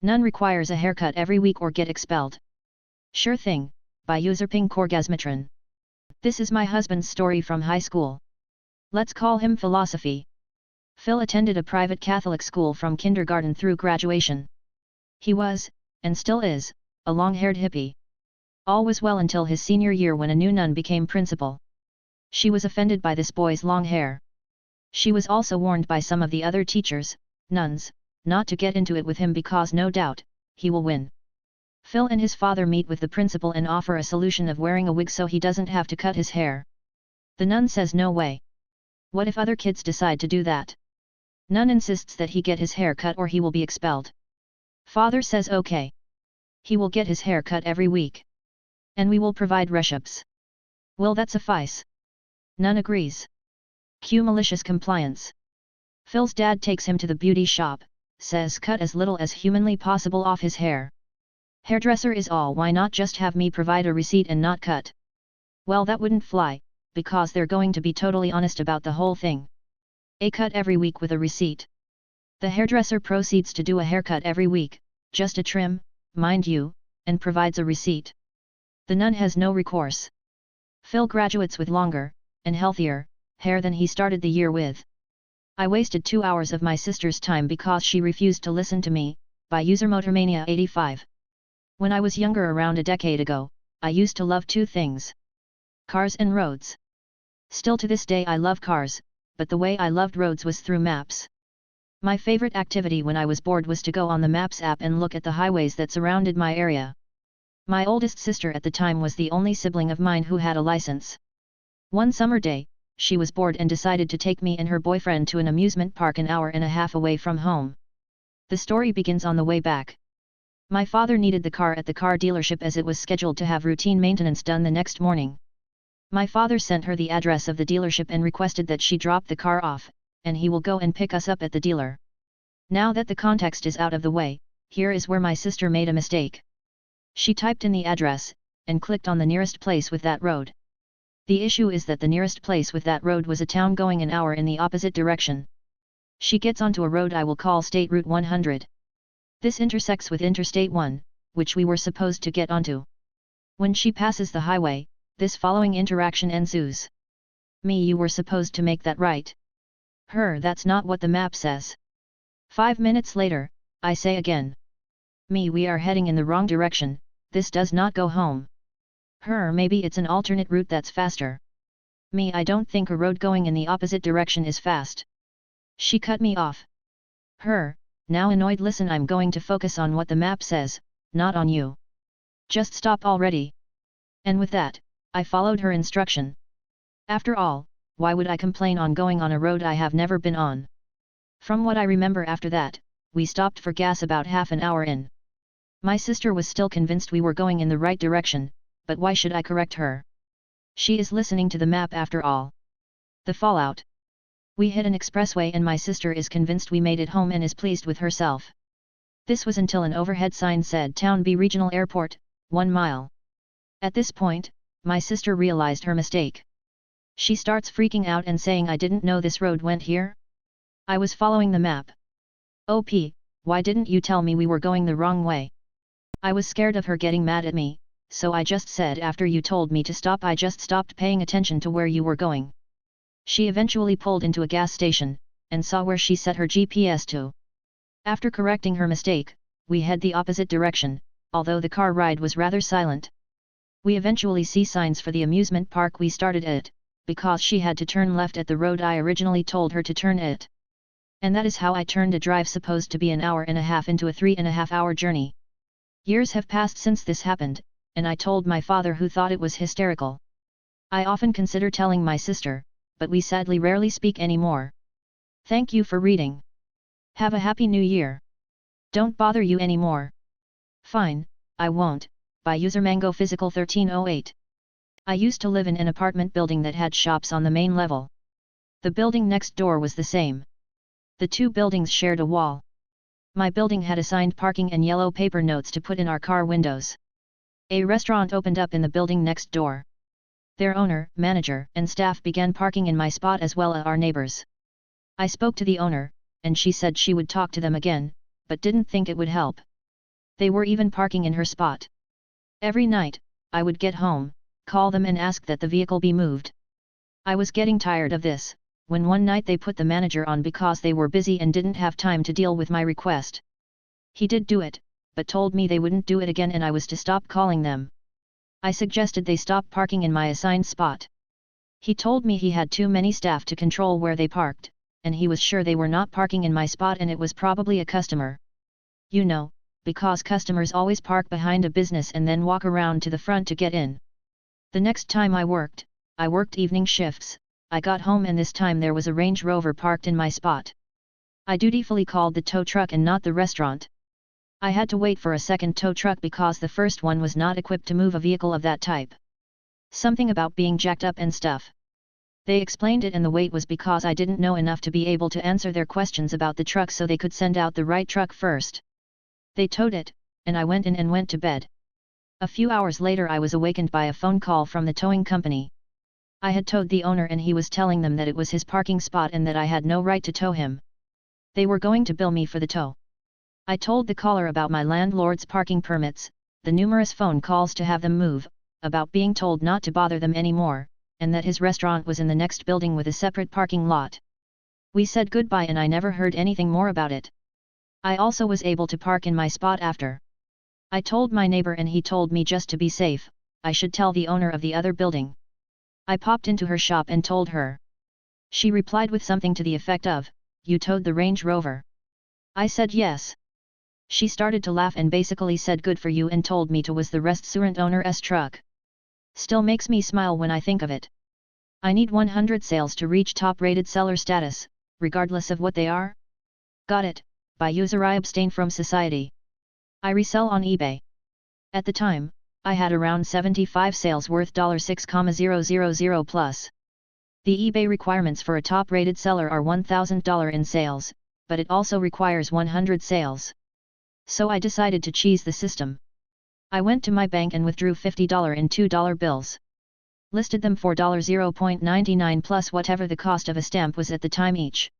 None requires a haircut every week or get expelled. Sure thing, by user Ping Korgasmatron. This is my husband's story from high school. Let's call him Philosophy. Phil attended a private Catholic school from kindergarten through graduation. He was, and still is, a long-haired hippie. All was well until his senior year when a new nun became principal. She was offended by this boy's long hair. She was also warned by some of the other teachers, nuns, not to get into it with him because no doubt, he will win. Phil and his father meet with the principal and offer a solution of wearing a wig so he doesn't have to cut his hair. The nun says no way. What if other kids decide to do that? Nun insists that he get his hair cut or he will be expelled. Father says okay. He will get his hair cut every week. And we will provide reshups. Will that suffice? Nun agrees. Cue malicious compliance. Phil's dad takes him to the beauty shop, says cut as little as humanly possible off his hair. Hairdresser is all, why not just have me provide a receipt and not cut? Well, that wouldn't fly, because they're going to be totally honest about the whole thing. A cut every week with a receipt. The hairdresser proceeds to do a haircut every week, just a trim, mind you, and provides a receipt. The nun has no recourse. Phil graduates with longer, and healthier, hair than he started the year with. I wasted 2 hours of my sister's time because she refused to listen to me, by user Motormania 85. When I was younger, around a decade ago, I used to love two things: cars and roads. Still to this day I love cars, but the way I loved roads was through maps. My favorite activity when I was bored was to go on the Maps app and look at the highways that surrounded my area. My oldest sister at the time was the only sibling of mine who had a license. One summer day, she was bored and decided to take me and her boyfriend to an amusement park an hour and a half away from home. The story begins on the way back. My father needed the car at the car dealership as it was scheduled to have routine maintenance done the next morning. My father sent her the address of the dealership and requested that she drop the car off, and he will go and pick us up at the dealer. Now that the context is out of the way, here is where my sister made a mistake. She typed in the address, and clicked on the nearest place with that road. The issue is that the nearest place with that road was a town going an hour in the opposite direction. She gets onto a road I will call State Route 100. This intersects with Interstate 1, which we were supposed to get onto. When she passes the highway, this following interaction ensues. Me, you were supposed to make that right. Her, that's not what the map says. 5 minutes later, I say again. Me, we are heading in the wrong direction, this does not go home. Her, maybe it's an alternate route that's faster. Me, I don't think a road going in the opposite direction is fast. She cut me off. Her, now annoyed, listen, I'm going to focus on what the map says, not on you. Just stop already. And with that, I followed her instruction. After all, why would I complain on going on a road I have never been on? From what I remember after that, we stopped for gas about half an hour in. My sister was still convinced we were going in the right direction, but why should I correct her? She is listening to the map after all. The fallout. We hit an expressway and my sister is convinced we made it home and is pleased with herself. This was until an overhead sign said Town B Regional Airport, 1 mile. At this point, my sister realized her mistake. She starts freaking out and saying I didn't know this road went here? I was following the map. OP, why didn't you tell me we were going the wrong way? I was scared of her getting mad at me, so I just said after you told me to stop I just stopped paying attention to where you were going. She eventually pulled into a gas station, and saw where she set her GPS to. After correcting her mistake, we head the opposite direction, although the car ride was rather silent. We eventually see signs for the amusement park we started at, because she had to turn left at the road I originally told her to turn at. And that is how I turned a drive supposed to be an hour and a half into a 3.5 hour journey. Years have passed since this happened, and I told my father, who thought it was hysterical. I often consider telling my sister, but we sadly rarely speak anymore. Thank you for reading. Have a happy new year. Don't bother you anymore. Fine, I won't, by user Mango Physical 1308. I used to live in an apartment building that had shops on the main level. The building next door was the same. The two buildings shared a wall. My building had assigned parking and yellow paper notes to put in our car windows. A restaurant opened up in the building next door. Their owner, manager, and staff began parking in my spot as well as our neighbors. I spoke to the owner, and she said she would talk to them again, but didn't think it would help. They were even parking in her spot. Every night, I would get home, call them and ask that the vehicle be moved. I was getting tired of this, when one night they put the manager on because they were busy and didn't have time to deal with my request. He did do it, but told me they wouldn't do it again and I was to stop calling them. I suggested they stop parking in my assigned spot. He told me he had too many staff to control where they parked, and he was sure they were not parking in my spot and it was probably a customer. You know, because customers always park behind a business and then walk around to the front to get in. The next time I worked evening shifts. I got home and this time there was a Range Rover parked in my spot. I dutifully called the tow truck and not the restaurant. I had to wait for a second tow truck because the first one was not equipped to move a vehicle of that type. Something about being jacked up and stuff. They explained it and the wait was because I didn't know enough to be able to answer their questions about the truck so they could send out the right truck first. They towed it, and I went in and went to bed. A few hours later I was awakened by a phone call from the towing company. I had towed the owner and he was telling them that it was his parking spot and that I had no right to tow him. They were going to bill me for the tow. I told the caller about my landlord's parking permits, the numerous phone calls to have them move, about being told not to bother them anymore, and that his restaurant was in the next building with a separate parking lot. We said goodbye and I never heard anything more about it. I also was able to park in my spot after. I told my neighbor and he told me just to be safe, I should tell the owner of the other building. I popped into her shop and told her. She replied with something to the effect of, "You towed the Range Rover?" I said yes. She started to laugh and basically said good for you and told me to was the restaurant owner's truck. Still makes me smile when I think of it. I need 100 sales to reach top-rated seller status, regardless of what they are. Got it. By user I abstain from society. I resell on eBay. At the time, I had around 75 sales worth $6,000 plus. The eBay requirements for a top-rated seller are $1,000 in sales, but it also requires 100 sales. So I decided to cheese the system. I went to my bank and withdrew $50 in $2 bills. Listed them for $0.99 plus whatever the cost of a stamp was at the time each.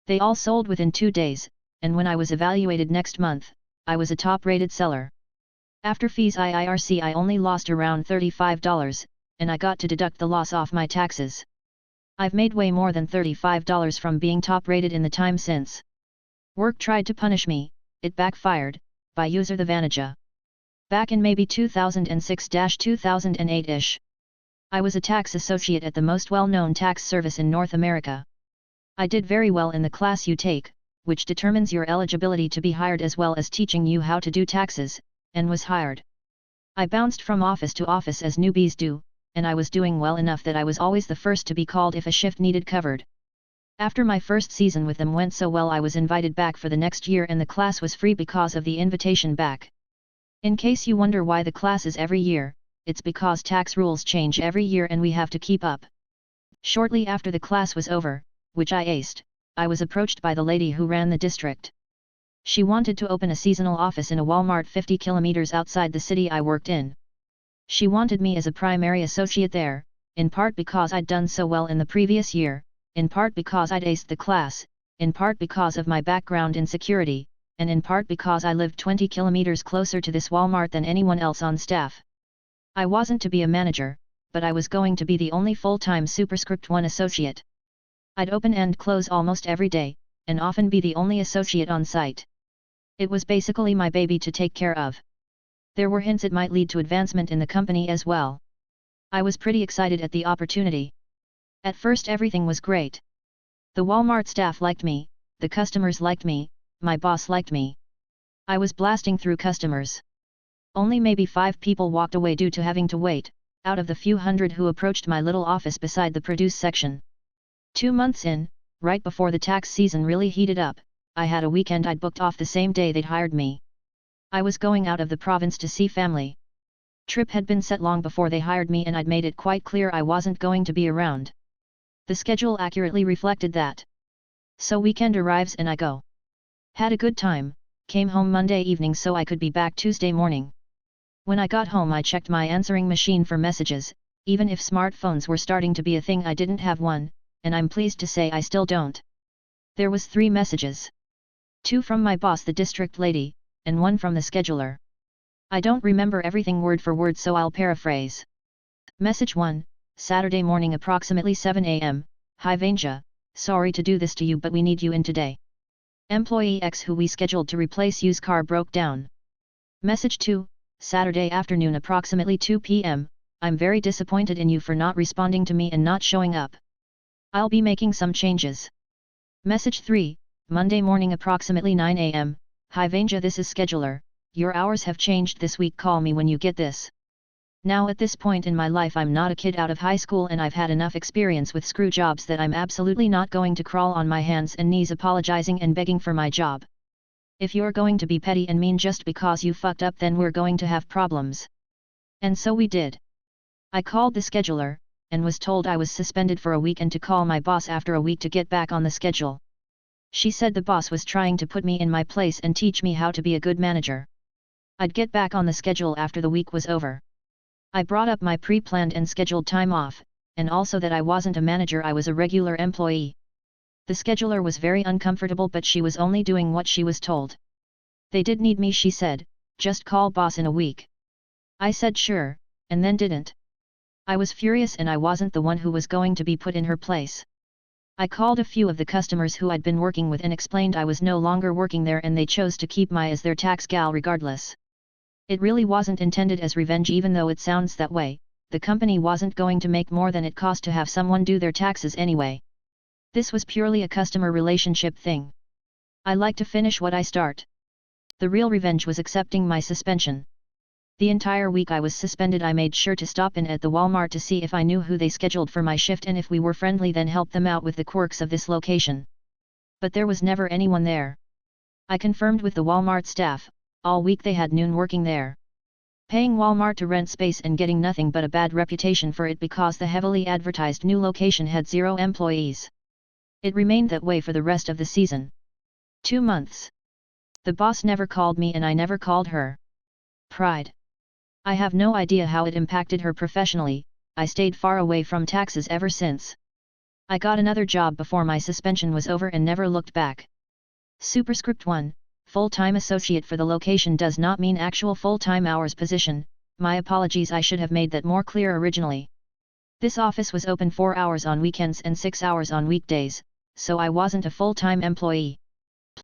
They all sold within 2 days, and when I was evaluated next month, I was a top-rated seller. After fees IRC I only lost around $35, and I got to deduct the loss off my taxes. I've made way more than $35 from being top-rated in the time since. Work tried to punish me, it backfired, by user the Vanija. Back in maybe 2006-2008-ish. I was a tax associate at the most well-known tax service in North America. I did very well in the class you take, which determines your eligibility to be hired as well as teaching you how to do taxes, and was hired. I bounced from office to office as newbies do, and I was doing well enough that I was always the first to be called if a shift needed covered. After my first season with them went so well I was invited back for the next year and the class was free because of the invitation back. In case you wonder why the class is every year, it's because tax rules change every year and we have to keep up. Shortly after the class was over, which I aced, I was approached by the lady who ran the district. She wanted to open a seasonal office in a Walmart 50 kilometers outside the city I worked in. She wanted me as a primary associate there, in part because I'd done so well in the previous year, in part because I'd aced the class, in part because of my background in security, and in part because I lived 20 kilometers closer to this Walmart than anyone else on staff. I wasn't to be a manager, but I was going to be the only full-time Superscript 1 associate. I'd open and close almost every day, and often be the only associate on site. It was basically my baby to take care of. There were hints it might lead to advancement in the company as well. I was pretty excited at the opportunity. At first everything was great. The Walmart staff liked me, the customers liked me, my boss liked me. I was blasting through customers. Only maybe 5 people walked away due to having to wait, out of the few hundred who approached my little office beside the produce section. 2 months in, right before the tax season really heated up, I had a weekend I'd booked off the same day they'd hired me. I was going out of the province to see family. Trip had been set long before they hired me and I'd made it quite clear I wasn't going to be around. The schedule accurately reflected that. So weekend arrives and I go. Had a good time, came home Monday evening so I could be back Tuesday morning. When I got home I checked my answering machine for messages, even if smartphones were starting to be a thing I didn't have one, and I'm pleased to say I still don't. There was 3 messages. 2 from my boss the district lady, and one from the scheduler. I don't remember everything word for word, so I'll paraphrase. Message 1, Saturday morning approximately 7 am, Hi Vanja, sorry to do this to you but we need you in today. Employee X who we scheduled to replace you's car broke down. Message 2, Saturday afternoon approximately 2 pm, I'm very disappointed in you for not responding to me and not showing up. I'll be making some changes. Message 3, Monday morning approximately 9 am, Hi Vanja, this is scheduler, your hours have changed this week, call me when you get this. Now at this point in my life I'm not a kid out of high school and I've had enough experience with screw jobs that I'm absolutely not going to crawl on my hands and knees apologizing and begging for my job. If you're going to be petty and mean just because you fucked up, then we're going to have problems. And so we did. I called the scheduler, and was told I was suspended for a week and to call my boss after a week to get back on the schedule. She said the boss was trying to put me in my place and teach me how to be a good manager. I'd get back on the schedule after the week was over. I brought up my pre-planned and scheduled time off, and also that I wasn't a manager, I was a regular employee. The scheduler was very uncomfortable, but she was only doing what she was told. They did need me, she said, just call boss in a week. I said sure, and then didn't. I was furious and I wasn't the one who was going to be put in her place. I called a few of the customers who I'd been working with and explained I was no longer working there, and they chose to keep me as their tax gal regardless. It really wasn't intended as revenge, even though it sounds that way. The company wasn't going to make more than it cost to have someone do their taxes anyway. This was purely a customer relationship thing. I like to finish what I start. The real revenge was accepting my suspension. The entire week I was suspended, I made sure to stop in at the Walmart to see if I knew who they scheduled for my shift, and if we were friendly then help them out with the quirks of this location. But there was never anyone there. I confirmed with the Walmart staff, all week they had noon working there. Paying Walmart to rent space and getting nothing but a bad reputation for it because the heavily advertised new location had 0 employees. It remained that way for the rest of the season. 2 months. The boss never called me and I never called her. Pride. I have no idea how it impacted her professionally. I stayed far away from taxes ever since. I got another job before my suspension was over and never looked back. Superscript 1, full-time associate for the location does not mean actual full-time hours position. My apologies, I should have made that more clear originally. This office was open 4 hours on weekends and 6 hours on weekdays, so I wasn't a full-time employee.